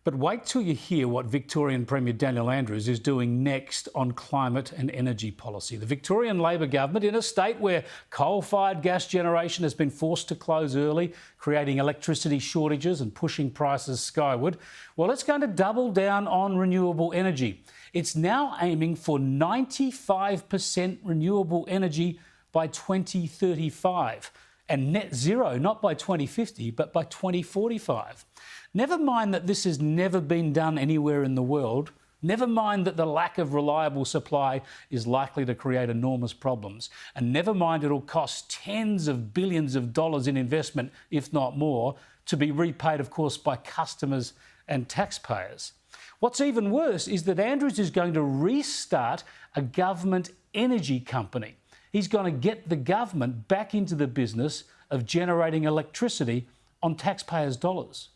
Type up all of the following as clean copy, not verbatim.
But wait till you hear what Victorian Premier Daniel Andrews is doing next on climate and energy policy. The Victorian Labor government, in a state where coal-fired gas generation has been forced to close early, creating electricity shortages and pushing prices skyward, well, it's going to double down on renewable energy. It's now aiming for 95% renewable energy by 2035. And net zero, not by 2050, but by 2045. Never mind that this has never been done anywhere in the world. Never mind that the lack of reliable supply is likely to create enormous problems. And never mind it'll cost tens of billions of dollars in investment, if not more, to be repaid, of course, by customers and taxpayers. What's even worse is that Andrews is going to restart a government energy company. He's going to get the government back into the business of generating electricity on taxpayers' dollars.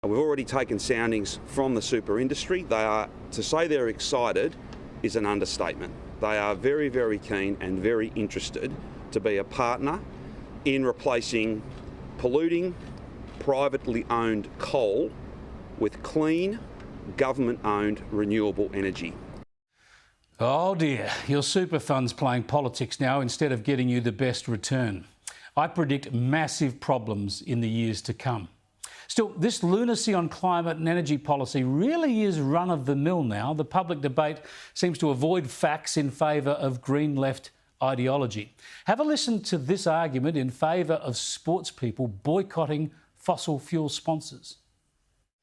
We've already taken soundings from the super industry. To say they're excited is an understatement. They are very, very keen and very interested to be a partner in replacing polluting, privately owned coal with clean, government-owned renewable energy. Oh dear, your super fund's playing politics now instead of getting you the best return. I predict massive problems in the years to come. Still, this lunacy on climate and energy policy really is run-of-the-mill now. The public debate seems to avoid facts in favour of green left ideology. Have a listen to this argument in favour of sports people boycotting fossil fuel sponsors.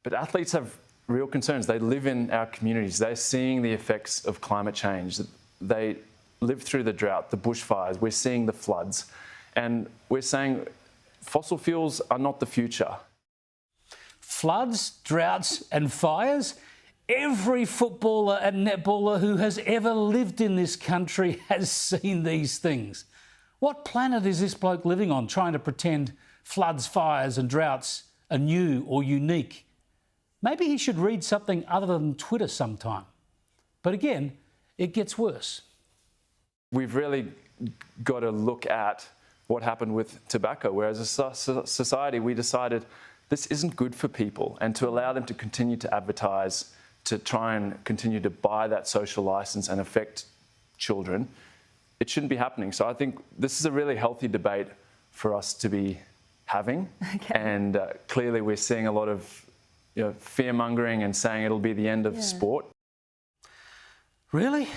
But athletes have real concerns. They live in our communities. They're seeing the effects of climate change. They live through the drought, the bushfires. We're seeing the floods. And we're saying fossil fuels are not the future. Floods, droughts and fires? Every footballer and netballer who has ever lived in this country has seen these things. What planet is this bloke living on, trying to pretend floods, fires and droughts are new or unique? Maybe he should read something other than Twitter sometime. But again, it gets worse. We've really got to look at what happened with tobacco, where as a society we decided this isn't good for people, and to allow them to continue to advertise, to try and continue to buy that social licence and affect children, it shouldn't be happening. So I think this is a really healthy debate for us to be having. Okay. And clearly we're seeing a lot of fear-mongering and saying it'll be the end of sport. Really?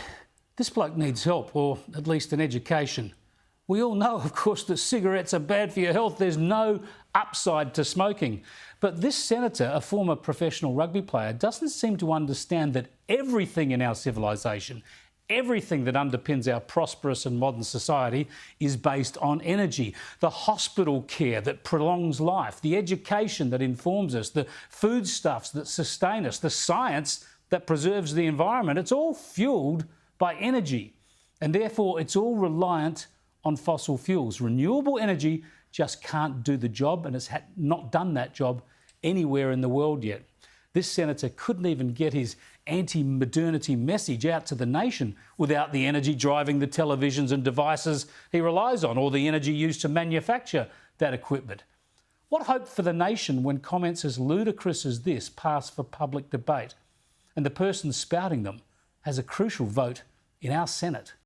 This bloke needs help, or at least an education. We all know, of course, that cigarettes are bad for your health. There's no upside to smoking. But this senator, a former professional rugby player, doesn't seem to understand that everything in our civilisation, everything that underpins our prosperous and modern society is based on energy. The hospital care that prolongs life, the education that informs us, the foodstuffs that sustain us, the science that preserves the environment, it's all fuelled by energy. And therefore, it's all reliant on fossil fuels. Renewable energy just can't do the job, and has not done that job anywhere in the world yet. This senator couldn't even get his anti-modernity message out to the nation without the energy driving the televisions and devices he relies on, or the energy used to manufacture that equipment. What hope for the nation when comments as ludicrous as this pass for public debate, and the person spouting them has a crucial vote in our Senate?